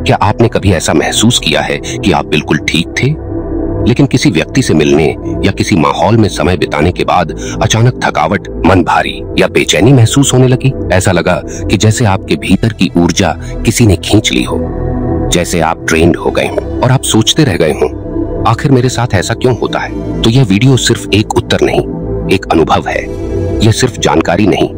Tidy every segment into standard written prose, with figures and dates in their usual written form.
क्या आपने कभी ऐसा महसूस किया है कि आप बिल्कुल ठीक थे, लेकिन किसी व्यक्ति से मिलने या किसी माहौल में समय बिताने के बाद अचानक थकावट, मन भारी या बेचैनी महसूस होने लगी? ऐसा लगा कि जैसे आपके भीतर की ऊर्जा किसी ने खींच ली हो, जैसे आप ड्रेन्ड हो गए हों और आप सोचते रह गए हों, आखिर मेरे साथ ऐसा क्यों होता है? तो यह वीडियो सिर्फ एक उत्तर नहीं, एक अनुभव है। यह सिर्फ जानकारी नहीं,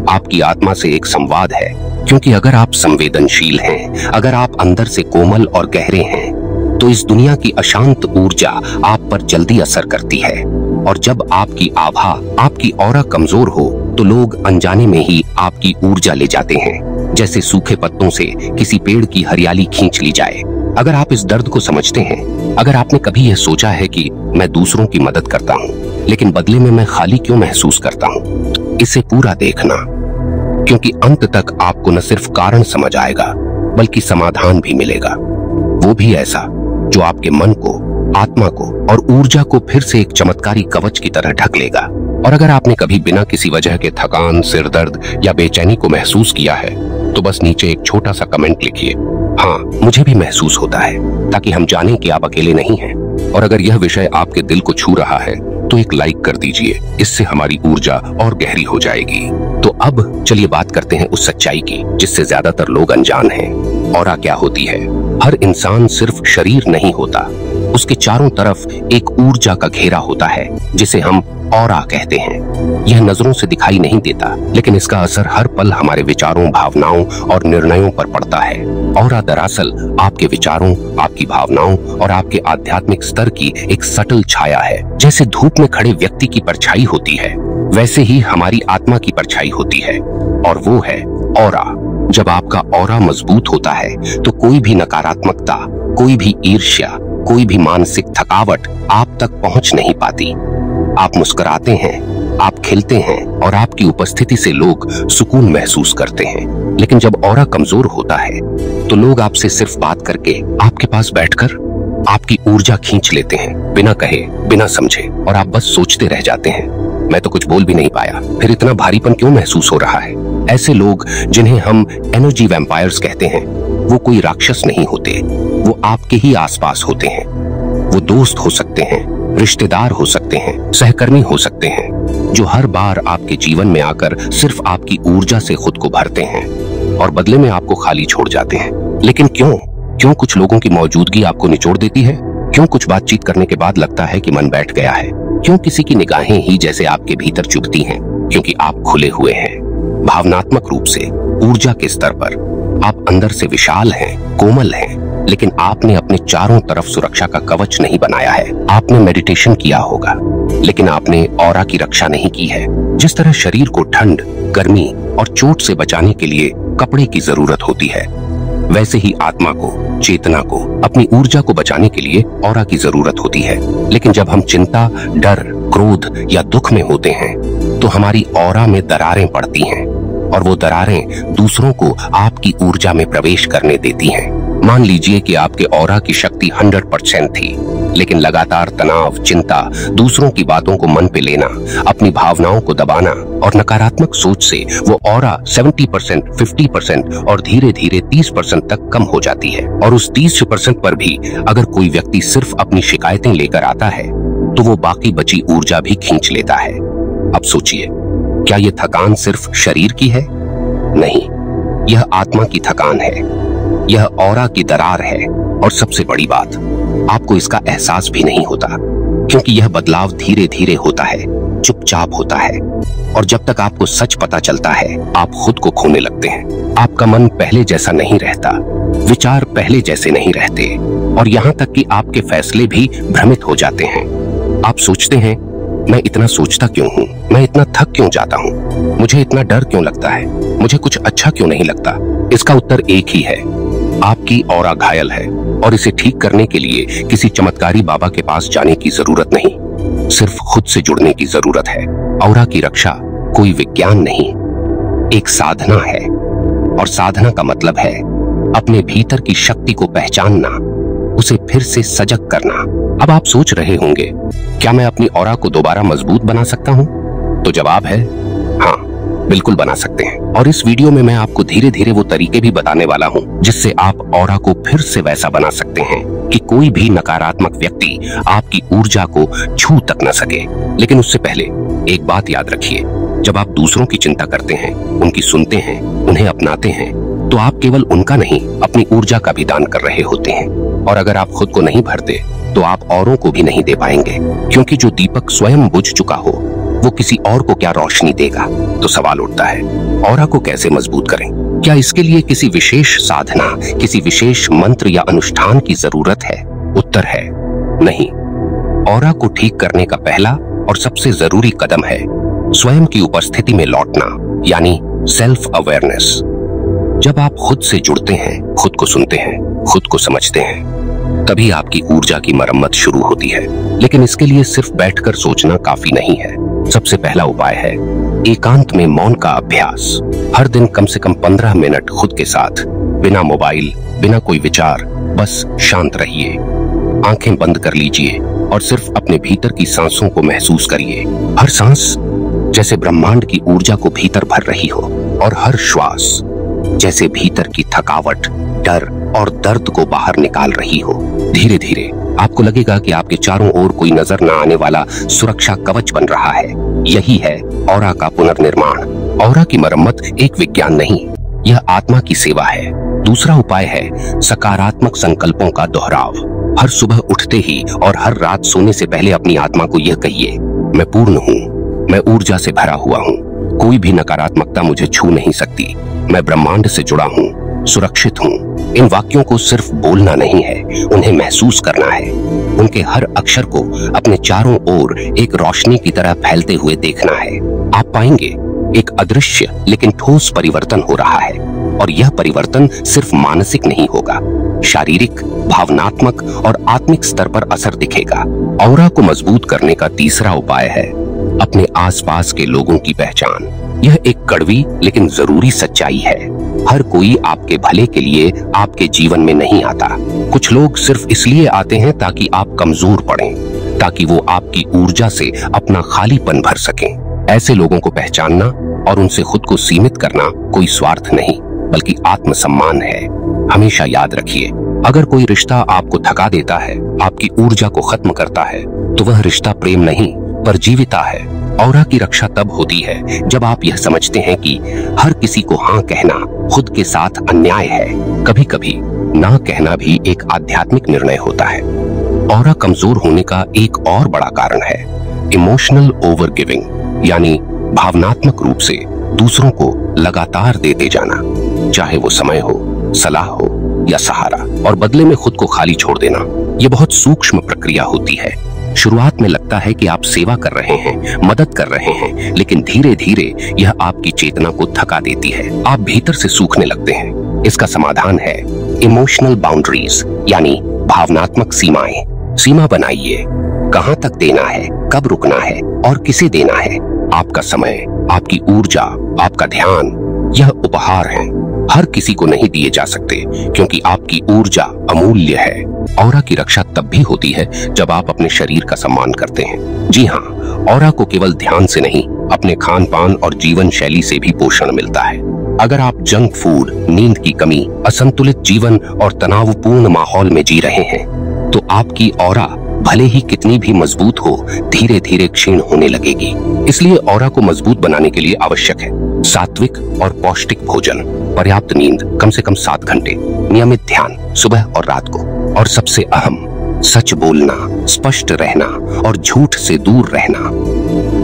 आपकी आत्मा से एक संवाद है। क्योंकि अगर आप संवेदनशील हैं, अगर आप अंदर से कोमल और गहरे हैं, तो इस दुनिया की अशांत ऊर्जा आप पर जल्दी असर करती है। और जब आपकी आभा, आपकी ऑरा कमजोर हो, तो लोग अनजाने में ही आपकी ऊर्जा ले जाते हैं, जैसे सूखे पत्तों से किसी पेड़ की हरियाली खींच ली जाए। अगर आप इस दर्द को समझते हैं, अगर आपने कभी यह सोचा है कि मैं दूसरों की मदद करता हूँ, लेकिन बदले में मैं खाली क्यों महसूस करता हूँ, तो इसे पूरा देखना, क्योंकि अंत तक आपको न सिर्फ कारण समझ आएगा, बल्कि समाधान भी मिलेगा। वो भी ऐसा जो आपके मन को, आत्मा को और ऊर्जा को फिर से एक चमत्कारी कवच की तरह ढक लेगा। और अगर आपने कभी बिना किसी वजह के थकान, सिरदर्द या बेचैनी को महसूस किया है, तो बस नीचे एक छोटा सा कमेंट लिखिए, हाँ मुझे भी महसूस होता है, ताकि हम जानें कि आप अकेले नहीं हैं। और अगर यह विषय आपके दिल को छू रहा है, तो एक लाइक कर दीजिए, इससे हमारी ऊर्जा और गहरी हो जाएगी। तो अब चलिए बात करते हैं उस सच्चाई की जिससे ज्यादातर लोग अनजान हैं। ऑरा क्या होती है? हर इंसान सिर्फ शरीर नहीं होता, उसके चारों तरफ एक ऊर्जा का घेरा होता है, जिसे हम ऑरा कहते हैं। यह नजरों से दिखाई नहीं देता, लेकिन इसका असर हर पल हमारे विचारों, भावनाओं और निर्णयों पर पड़ता है। ऑरा दरअसल आपके विचारों, आपकी भावनाओं और आपके आध्यात्मिक स्तर की एक सटल छाया है। जैसे धूप में खड़े व्यक्ति की परछाई होती है, वैसे ही हमारी आत्मा की परछाई होती है, और वो है ऑरा। जब आपका ऑरा मजबूत होता है, तो कोई भी नकारात्मकता, कोई भी ईर्ष्या, कोई भी मानसिक थकावट आप तक पहुंच नहीं पाती। आप मुस्कुराते हैं, आप खिलते हैं और आपकी उपस्थिति से लोग सुकून महसूस करते हैं। लेकिन जब ऑरा कमजोर होता है, तो लोग आपसे सिर्फ बात करके, आपके पास बैठकर आपकी ऊर्जा खींच लेते हैं, बिना कहे, बिना समझे, और आप बस सोचते रह जाते हैं, मैं तो कुछ बोल भी नहीं पाया, फिर इतना भारीपन क्यों महसूस हो रहा है? ऐसे लोग, जिन्हें हम एनर्जी वैम्पायर्स कहते हैं, वो कोई राक्षस नहीं होते, वो आपके ही आसपास होते हैं। वो दोस्त हो सकते हैं, रिश्तेदार हो सकते हैं, सहकर्मी हो सकते हैं, जो हर बार आपके जीवन में आकर सिर्फ आपकी ऊर्जा से खुद को भरते हैं और बदले में आपको खाली छोड़ जाते हैं। लेकिन क्यों कुछ लोगों की मौजूदगी आपको निचोड़ देती है? क्यों कुछ बातचीत करने के बाद लगता है कि मन बैठ गया है? क्यों किसी की निगाहें ही जैसे आपके भीतर चुभती हैं? क्योंकि आप खुले हुए हैं, भावनात्मक रूप से, ऊर्जा के स्तर पर आप अंदर से विशाल हैं, कोमल हैं, लेकिन आपने अपने चारों तरफ सुरक्षा का कवच नहीं बनाया है। आपने मेडिटेशन किया होगा, लेकिन आपने ऑरा की रक्षा नहीं की है। जिस तरह शरीर को ठंड, गर्मी और चोट से बचाने के लिए कपड़े की जरूरत होती है, वैसे ही आत्मा को, चेतना को, अपनी ऊर्जा को बचाने के लिए ऑरा की जरूरत होती है। लेकिन जब हम चिंता, डर, क्रोध या दुख में होते हैं, तो हमारी ऑरा में दरारें पड़ती हैं, और वो दरारें दूसरों को आपकी ऊर्जा में प्रवेश करने देती हैं। मान लीजिए कि आपके ऑरा की शक्ति 100% थी, लेकिन लगातार तनाव, चिंता, दूसरों की बातों को मन पे लेना, अपनी भावनाओं को दबाना और नकारात्मक सोच से वो ऑरा 70%, 50% और धीरे धीरे 30% तक कम हो जाती है। और उस 30% पर भी अगर कोई व्यक्ति सिर्फ अपनी शिकायतें लेकर आता है, तो वो बाकी बची ऊर्जा भी खींच लेता है। अब सोचिए, क्या ये थकान सिर्फ शरीर की है? नहीं, यह आत्मा की थकान है, यह ऑरा की दरार है। और सबसे बड़ी बात, आपको इसका एहसास भी नहीं होता, क्योंकि यह बदलाव धीरे धीरे होता है, चुपचाप होता है, और जब तक आपको सच पता चलता है, आप खुद को खोने लगते हैं। आपका मन पहले जैसा नहीं रहता, विचार पहले जैसे नहीं रहते, और यहाँ तक कि आपके फैसले भी भ्रमित हो जाते हैं। आप सोचते हैं, मैं इतना सोचता क्यों हूँ? मैं इतना थक क्यों जाता हूँ? मुझे इतना डर क्यों लगता है? मुझे कुछ अच्छा क्यों नहीं लगता? इसका उत्तर एक ही है, आपकी ऑरा घायल है, और इसे ठीक करने के लिए किसी चमत्कारी बाबा के पास जाने की जरूरत नहीं, सिर्फ खुद से जुड़ने की जरूरत है। ऑरा की रक्षा कोई विज्ञान नहीं, एक साधना है, और साधना का मतलब है अपने भीतर की शक्ति को पहचानना, उसे फिर से सजग करना। अब आप सोच रहे होंगे, क्या मैं अपनी ऑरा को दोबारा मजबूत बना सकता हूँ? तो जवाब है हाँ, बिल्कुल बना सकते हैं। और इस वीडियो में मैं आपको धीरे धीरे वो तरीके भी बताने वाला हूँ जिससे आप ऑरा को फिर से वैसा बना सकते हैं कि कोई भी नकारात्मक व्यक्ति आपकी ऊर्जा को छू तक न सके। लेकिन उससे पहले एक बात याद रखिए, जब आप दूसरों की चिंता करते हैं, उनकी सुनते हैं, उन्हें अपनाते हैं, तो आप केवल उनका नहीं अपनी ऊर्जा का भी दान कर रहे होते हैं। और अगर आप खुद को नहीं भरते तो आप औरों को भी नहीं दे पाएंगे, क्योंकि जो दीपक स्वयं बुझ चुका हो वो किसी और को क्या रोशनी देगा। तो सवाल उठता है, ऑरा को कैसे मजबूत करें? क्या इसके लिए किसी विशेष साधना, किसी विशेष मंत्र या अनुष्ठान की जरूरत है? उत्तर है नहीं। ऑरा को ठीक करने का पहला और सबसे जरूरी कदम है स्वयं की उपस्थिति में लौटना, यानी सेल्फ अवेयरनेस। जब आप खुद से जुड़ते हैं, खुद को सुनते हैं, खुद को समझते हैं, तभी आपकी ऊर्जा की मरम्मत शुरू होती है। लेकिन इसके लिए सिर्फ बैठकर सोचना काफी नहीं है। सबसे पहला उपाय है एकांत में मौन का अभ्यास। हर दिन कम से कम 15 मिनट खुद के साथ, बिना मोबाइल, बिना कोई विचार, बस शांत रहिए। आंखें बंद कर लीजिए और सिर्फ अपने भीतर की सांसों को महसूस करिए। हर सांस जैसे ब्रह्मांड की ऊर्जा को भीतर भर रही हो, और हर श्वास जैसे भीतर की थकावट, डर और दर्द को बाहर निकाल रही हो। धीरे धीरे आपको लगेगा कि आपके चारों ओर कोई नजर न आने वाला सुरक्षा कवच बन रहा है। यही है ऑरा का पुनर्निर्माण। ऑरा की मरम्मत एक विज्ञान नहीं, यह आत्मा की सेवा है। दूसरा उपाय है सकारात्मक संकल्पों का दोहराव। हर सुबह उठते ही और हर रात सोने से पहले अपनी आत्मा को यह कहिए, मैं पूर्ण हूँ, मैं ऊर्जा से भरा हुआ हूँ, कोई भी नकारात्मकता मुझे छू नहीं सकती, मैं ब्रह्मांड से जुड़ा हूँ, सुरक्षित हूँ। इन वाक्यों को सिर्फ बोलना नहीं है, उन्हें महसूस करना है। उनके हर अक्षर को अपने चारों ओर एक रोशनी की तरह फैलते हुए देखना है। आप पाएंगे एक अदृश्य लेकिन ठोस परिवर्तन हो रहा है। और यह परिवर्तन सिर्फ मानसिक नहीं होगा, शारीरिक, भावनात्मक और आत्मिक स्तर पर असर दिखेगा। ऑरा को मजबूत करने का तीसरा उपाय है अपने आसपास के लोगों की पहचान। यह एक कड़वी लेकिन जरूरी सच्चाई है। हर कोई आपके भले के लिए आपके जीवन में नहीं आता। कुछ लोग सिर्फ इसलिए आते हैं ताकि आप कमजोर पड़ें, ताकि वो आपकी ऊर्जा से अपना खालीपन भर सकें। ऐसे लोगों को पहचानना और उनसे खुद को सीमित करना कोई स्वार्थ नहीं, बल्कि आत्मसम्मान है। हमेशा याद रखिए, अगर कोई रिश्ता आपको थका देता है, आपकी ऊर्जा को खत्म करता है, तो वह रिश्ता प्रेम नहीं पर जीविता है। ऑरा की रक्षा तब होती है जब आप यह समझते हैं कि हर किसी को हाँ कहना खुद के साथ अन्याय है। कभी कभी ना कहना भी एक आध्यात्मिक निर्णय होता है। ऑरा कमजोर होने का एक और बड़ा कारण है इमोशनल ओवर गिविंग, यानी भावनात्मक रूप से दूसरों को लगातार देते जाना, चाहे वो समय हो, सलाह हो या सहारा, और बदले में खुद को खाली छोड़ देना। यह बहुत सूक्ष्म प्रक्रिया होती है। शुरुआत में लगता है कि आप सेवा कर रहे हैं, मदद कर रहे हैं, लेकिन धीरे धीरे यह आपकी चेतना को थका देती है। आप भीतर से सूखने लगते हैं। इसका समाधान है इमोशनल बाउंड्रीज, यानी भावनात्मक सीमाएं। सीमा बनाइए, कहां तक देना है, कब रुकना है और किसे देना है। आपका समय, आपकी ऊर्जा, आपका ध्यान, यह उपहार है, हर किसी को नहीं दिए जा सकते, क्योंकि आपकी ऊर्जा अमूल्य है। ऑरा की रक्षा तब भी होती है जब आप अपने शरीर का सम्मान करते हैं। जी हाँ, ऑरा को केवल ध्यान से नहीं, अपने खान पान और जीवन शैली से भी पोषण मिलता है। अगर आप जंक फूड, नींद की कमी, असंतुलित जीवन और तनावपूर्ण माहौल में जी रहे हैं, तो आपकी ऑरा भले ही कितनी भी मजबूत हो, धीरे धीरे क्षीण होने लगेगी। इसलिए ऑरा को मजबूत बनाने के लिए आवश्यक है सात्विक और पौष्टिक भोजन, पर्याप्त नींद, कम से कम 7 घंटे, नियमित ध्यान सुबह और रात को, और सबसे अहम, सच बोलना, स्पष्ट रहना और झूठ से दूर रहना।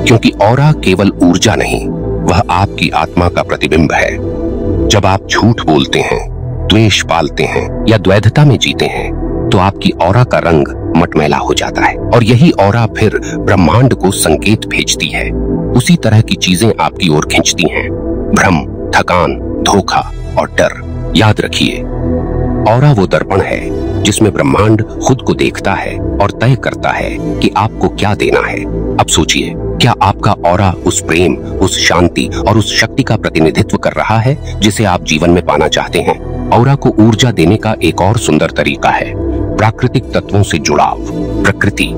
क्योंकि ऑरा केवल ऊर्जा नहीं, वह आपकी आत्मा का प्रतिबिंब है। जब आप झूठ बोलते हैं, द्वेष पालते हैं या द्वैधता में जीते हैं, तो आपकी ऑरा का रंग मटमैला हो जाता है, और यही ऑरा फिर ब्रह्मांड को संकेत भेजती है। उसी तरह की चीजें आपकी ओर खींचती हैं, भ्रम, थकान, धोखा और डर। याद रखिए, ऑरा वो दर्पण है जिसमें ब्रह्मांड खुद को देखता है और तय करता है कि आपको क्या देना है। अब सोचिए, क्या आपका ऑरा उस प्रेम, उस शांति और उस शक्ति का प्रतिनिधित्व कर रहा है जिसे आप जीवन में पाना चाहते हैं? ऑरा को ऊर्जा देने का एक और सुंदर तरीका है प्राकृतिक तत्वों से जुड़ाव। प्रकृति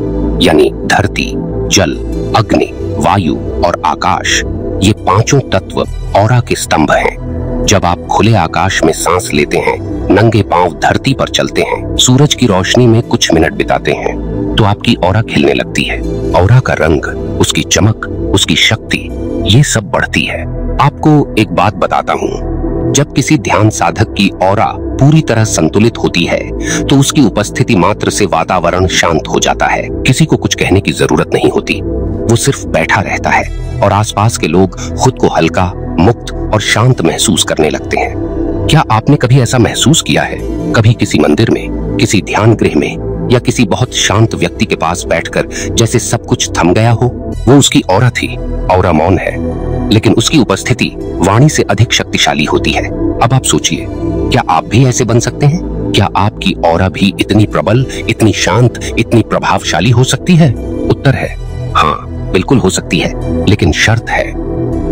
यानी धरती, जल, अग्नि वायु और आकाश, ये पांचों तत्व ऑरा के स्तंभ हैं। जब आप खुले आकाश में सांस लेते हैं, नंगे पांव धरती पर चलते हैं, सूरज की रोशनी में कुछ मिनट बिताते हैं, तो आपकी ऑरा खिलने लगती है। ऑरा का रंग, उसकी चमक, उसकी शक्ति, ये सब बढ़ती है। आपको एक बात बताता हूँ, जब किसी ध्यान साधक की ऑरा पूरी तरह संतुलित होती है तो उसकी उपस्थिति मात्र से वातावरण शांत हो जाता है। किसी को कुछ कहने की जरूरत नहीं होती, वो सिर्फ बैठा रहता है और आसपास के लोग खुद को हल्का, मुक्त और शांत महसूस करने लगते हैं। क्या आपने कभी ऐसा महसूस किया है? कभी किसी मंदिर में, किसी ध्यान गृह में या किसी बहुत शांत व्यक्ति के पास बैठकर जैसे सब कुछ थम गया हो? वो उसकी ऑरा थी। ऑरा मौन है, लेकिन उसकी उपस्थिति वाणी से अधिक शक्तिशाली होती है। अब आप सोचिए, क्या आप भी ऐसे बन सकते हैं? क्या आपकी ऑरा भी इतनी प्रबल, इतनी शांत, इतनी प्रभावशाली हो सकती है? उत्तर है हाँ, बिल्कुल हो सकती है, लेकिन शर्त है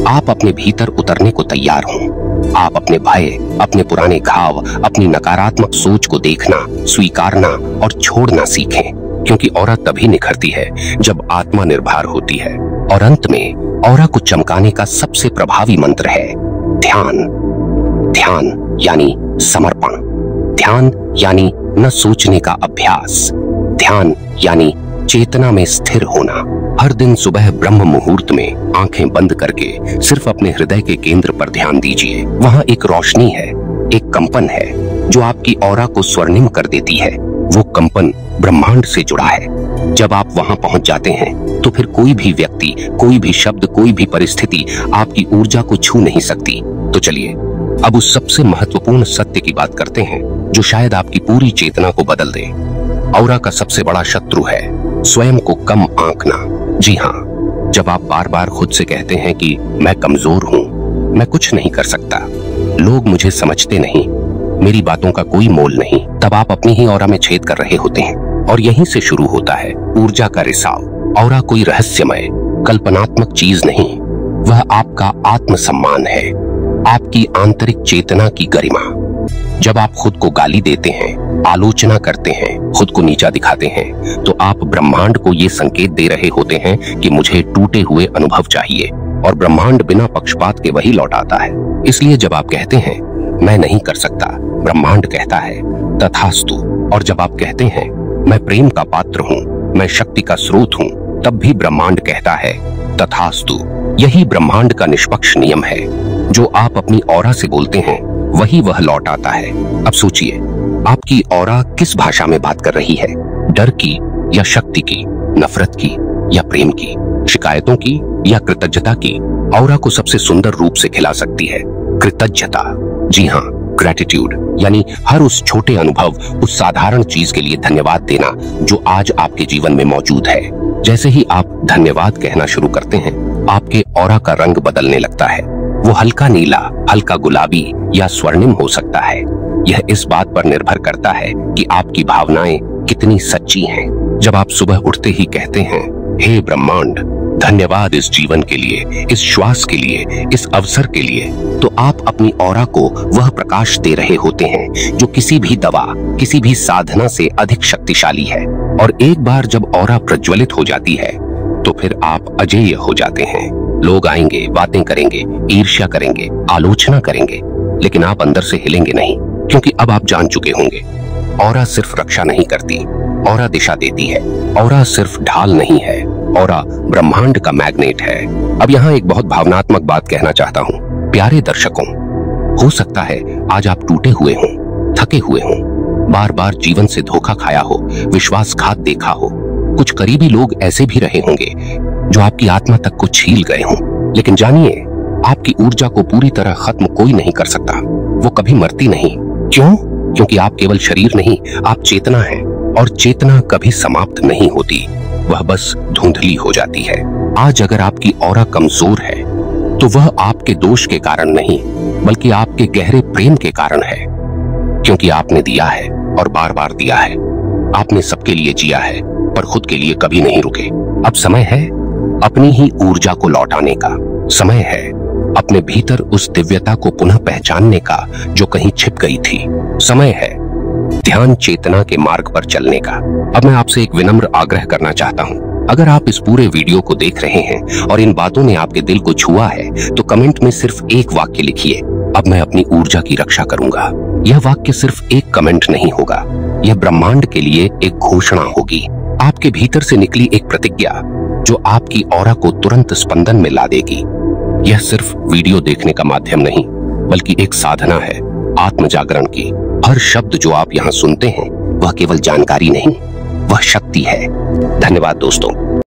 आप अपने भीतर उतरने को तैयार हों। आप अपने भय, अपने पुराने घाव, अपनी नकारात्मक सोच को देखना, स्वीकारना और छोड़ना सीखें, क्योंकि ऑरा तभी निखरती है जब आत्मा निर्भर होती है। और अंत में ऑरा को चमकाने का सबसे प्रभावी मंत्र है ध्यान। ध्यान यानी समर्पण, ध्यान यानी न सोचने का अभ्यास, ध्यान यानी चेतना में स्थिर होना। हर दिन सुबह ब्रह्म मुहूर्त में आंखें बंद करके सिर्फ अपने हृदय के केंद्र पर ध्यान दीजिए। वहां एक रोशनी है, एक कंपन है जो आपकी ऑरा को स्वर्णिम कर देती है। वो कंपन ब्रह्मांड से जुड़ा है। जब आप वहां पहुंच जाते हैं तो फिर कोई भी व्यक्ति, कोई भी शब्द, कोई भी परिस्थिति आपकी ऊर्जा को छू नहीं सकती। तो चलिए अब उस सबसे महत्वपूर्ण सत्य की बात करते हैं जो शायद आपकी पूरी चेतना को बदल दे। ऑरा का सबसे बड़ा शत्रु है स्वयं को कम आंकना। जी हाँ, जब आप बार बार खुद से कहते हैं कि मैं कमजोर हूँ, मैं कुछ नहीं कर सकता, लोग मुझे समझते नहीं, मेरी बातों का कोई मोल नहीं, तब आप अपनी ही ऑरा में छेद कर रहे होते हैं। और यहीं से शुरू होता है ऊर्जा का रिसाव। ऑरा कोई रहस्यमय, कल्पनात्मक चीज नहीं, वह आपका आत्मसम्मान है, आपकी आंतरिक चेतना की गरिमा। जब आप खुद को गाली देते हैं, आलोचना करते हैं, खुद को नीचा दिखाते हैं, तो आप ब्रह्मांड को ये संकेत दे रहे होते हैं कि मुझे टूटे हुए अनुभव चाहिए, और ब्रह्मांड बिना पक्षपात के वही लौटाता है। इसलिए जब आप कहते हैं मैं नहीं कर सकता, ब्रह्मांड कहता है तथास्तु। और जब आप कहते हैं मैं प्रेम का पात्र हूँ, मैं शक्ति का स्रोत हूँ, तब भी ब्रह्मांड कहता है तथास्तु। यही ब्रह्मांड का निष्पक्ष नियम है। जो आप अपनी ऑरा से बोलते हैं वही वह लौटाता है। अब सोचिए, आपकी ऑरा किस भाषा में बात कर रही है? डर की या शक्ति की, नफरत की या प्रेम की, शिकायतों की या कृतज्ञता की? ऑरा को सबसे सुंदर रूप से खिला सकती है कृतज्ञता। जी हाँ, ग्रेटिट्यूड, यानी हर उस छोटे अनुभव, उस साधारण चीज के लिए धन्यवाद देना जो आज आपके जीवन में मौजूद है। जैसे ही आप धन्यवाद कहना शुरू करते हैं, आपके ऑरा का रंग बदलने लगता है। वो हल्का नीला, हल्का गुलाबी या स्वर्णिम हो सकता है। यह इस बात पर निर्भर करता है कि आपकी भावनाएं कितनी सच्ची हैं। जब आप सुबह उठते ही कहते हैं हे ब्रह्मांड, धन्यवाद इस जीवन के लिए, इस श्वास के लिए, इस अवसर के लिए, तो आप अपनी ऑरा को वह प्रकाश दे रहे होते हैं जो किसी भी दवा, किसी भी साधना से अधिक शक्तिशाली है। और एक बार जब ऑरा प्रज्वलित हो जाती है तो फिर आप अजेय हो जाते हैं। लोग आएंगे, बातें करेंगे, ईर्ष्या करेंगे, आलोचना करेंगे, लेकिन आप अंदर से हिलेंगे नहीं, क्योंकि अब आप जान चुके होंगे ऑरा सिर्फ रक्षा नहीं करती, ऑरा दिशा देती है। ऑरा सिर्फ ढाल नहीं है, ऑरा ब्रह्मांड का मैग्नेट है। अब यहाँ एक बहुत भावनात्मक बात कहना चाहता हूँ। प्यारे दर्शकों, हो सकता है आज आप टूटे हुए हों, थके हुए हों, बार बार जीवन से धोखा खाया हो, विश्वासघात देखा हो। कुछ करीबी लोग ऐसे भी रहे होंगे जो आपकी आत्मा तक को छील गए हों। लेकिन जानिए, आपकी ऊर्जा को पूरी तरह खत्म कोई नहीं कर सकता। वो कभी मरती नहीं। क्यों? क्योंकि आप केवल शरीर नहीं, आप चेतना हैं, और चेतना कभी समाप्त नहीं होती, वह बस धुंधली हो जाती है। आज अगर आपकी ऑरा कमजोर है तो वह आपके दोष के कारण नहीं, बल्कि आपके गहरे प्रेम के कारण है। क्योंकि आपने दिया है और बार बार दिया है। आपने सबके लिए जिया है पर खुद के लिए कभी नहीं रुके। अब समय है अपनी ही ऊर्जा को लौटाने का। समय है अपने भीतर उस दिव्यता को पुनः पहचानने का जो कहीं छिप गई थी। समय है ध्यान चेतना के मार्ग पर चलने का। अब मैं आपसे एक विनम्र आग्रह करना चाहता हूँ। अगर आप इस पूरे वीडियो को देख रहे हैं और इन बातों ने आपके दिल को छुआ है तो कमेंट में सिर्फ एक वाक्य लिखिए, अब मैं अपनी ऊर्जा की रक्षा करूंगा। यह वाक्य सिर्फ एक कमेंट नहीं होगा, यह ब्रह्मांड के लिए एक घोषणा होगी, आपके भीतर से निकली एक प्रतिज्ञा जो आपकी ऑरा को तुरंत स्पंदन में ला देगी। यह सिर्फ वीडियो देखने का माध्यम नहीं, बल्कि एक साधना है आत्म जागरण की। हर शब्द जो आप यहाँ सुनते हैं वह केवल जानकारी नहीं, वह शक्ति है। धन्यवाद दोस्तों।